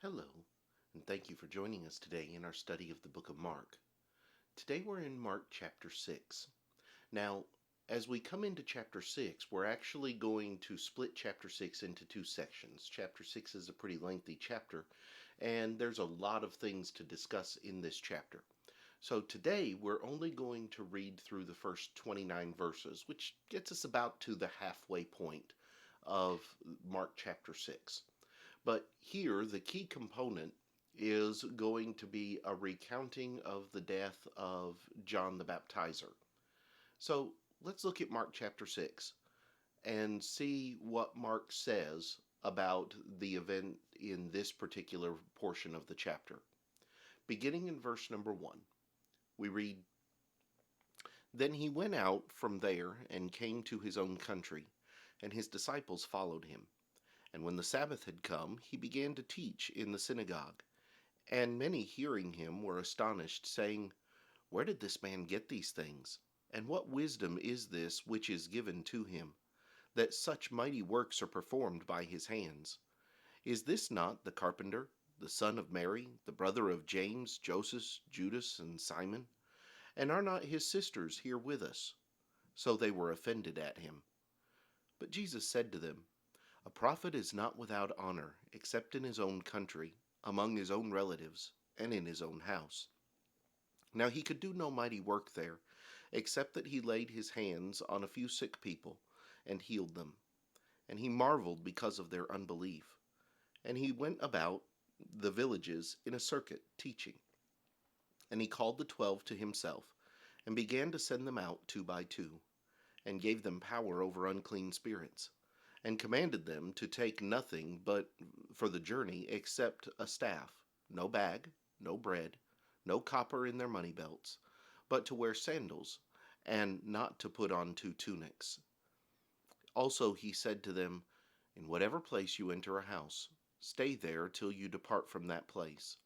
Hello, and thank you for joining us today in our study of the book of Mark. Today we're in Mark chapter 6. Now, as we come into chapter 6, we're actually going to split chapter 6 into two sections. Chapter 6 is a pretty lengthy chapter, and there's a lot of things to discuss in this chapter. So today we're only going to read through the first 29 verses, which gets us about to the halfway point of Mark chapter 6. But here, the key component is going to be a recounting of the death of John the Baptizer. So let's look at Mark chapter 6 and see what Mark says about the event in this particular portion of the chapter. Beginning in verse number 1, we read, "Then he went out from there and came to his own country, and his disciples followed him. And when the Sabbath had come, he began to teach in the synagogue. And many hearing him were astonished, saying, Where did this man get these things? And what wisdom is this which is given to him, that such mighty works are performed by his hands? Is this not the carpenter, the son of Mary, the brother of James, Joseph, Judas, and Simon? And are not his sisters here with us? So they were offended at him. But Jesus said to them, A prophet is not without honor, except in his own country, among his own relatives, and in his own house. Now he could do no mighty work there, except that he laid his hands on a few sick people, and healed them. And he marveled because of their unbelief. And he went about the villages in a circuit, teaching. And he called the 12 to himself, and began to send them out 2 by 2, and gave them power over unclean spirits, and commanded them to take nothing but for the journey except a staff, no bag, no bread, no copper in their money belts, but to wear sandals, and not to put on 2 tunics. Also he said to them, In whatever place you enter a house, stay there till you depart from that place.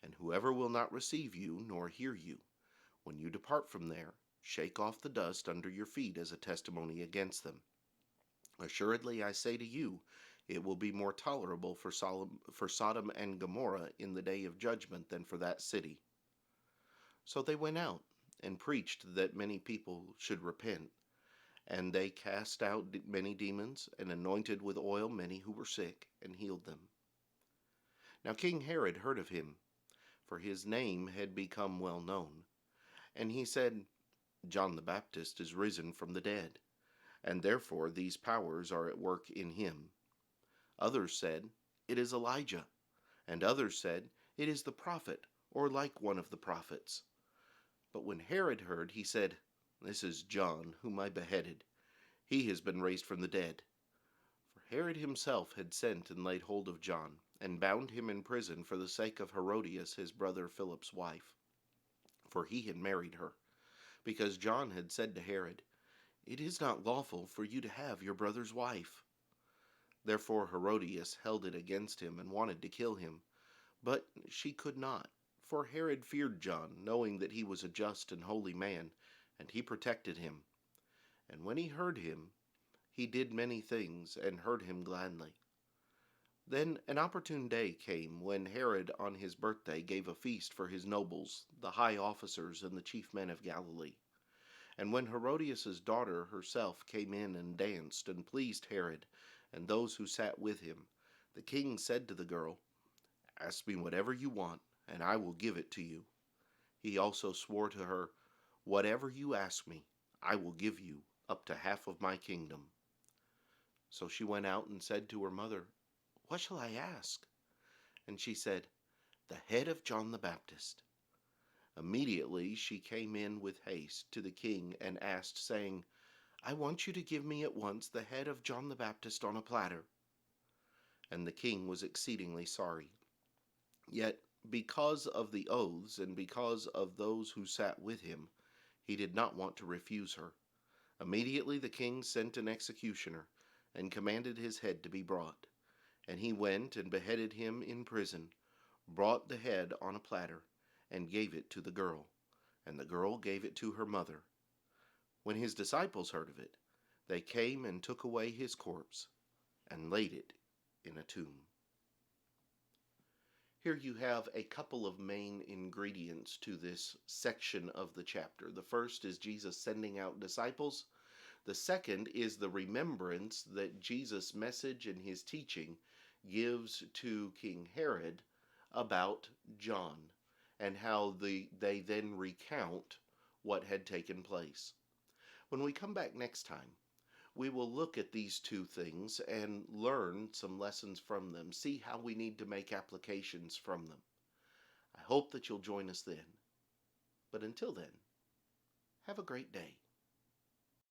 And whoever will not receive you nor hear you, when you depart from there, shake off the dust under your feet as a testimony against them. Assuredly I say to you, it will be more tolerable for Sodom and Gomorrah in the day of judgment than for that city. So they went out and preached that many people should repent. And they cast out many demons, and anointed with oil many who were sick, and healed them. Now King Herod heard of him, for his name had become well known. And he said, John the Baptist is risen from the dead, and therefore these powers are at work in him. Others said, It is Elijah. And others said, It is the prophet, or like one of the prophets. But when Herod heard, he said, This is John, whom I beheaded. He has been raised from the dead. For Herod himself had sent and laid hold of John, and bound him in prison for the sake of Herodias his brother Philip's wife. For he had married her, because John had said to Herod, It is not lawful for you to have your brother's wife. Therefore Herodias held it against him and wanted to kill him. But she could not, for Herod feared John, knowing that he was a just and holy man, and he protected him. And when he heard him, he did many things, and heard him gladly. Then an opportune day came when Herod on his birthday gave a feast for his nobles, the high officers, and the chief men of Galilee. And when Herodias' daughter herself came in and danced, and pleased Herod, and those who sat with him, the king said to the girl, Ask me whatever you want, and I will give it to you. He also swore to her, Whatever you ask me, I will give you, up to half of my kingdom. So she went out and said to her mother, What shall I ask? And she said, The head of John the Baptist. Immediately she came in with haste to the king and asked, saying, I want you to give me at once the head of John the Baptist on a platter. And the king was exceedingly sorry. Yet, because of the oaths and because of those who sat with him, he did not want to refuse her. Immediately the king sent an executioner, and commanded his head to be brought. And he went and beheaded him in prison, brought the head on a platter, and gave it to the girl. And the girl gave it to her mother. When his disciples heard of it, they came and took away his corpse, and laid it in a tomb. Here you have a couple of main ingredients to this section of the chapter. The first is Jesus sending out disciples. The second is the remembrance that Jesus' message and his teaching gives to King Herod about John, and how they then recount what had taken place. When we come back next time, we will look at these two things and learn some lessons from them, see how we need to make applications from them. I hope that you'll join us then. But until then, have a great day.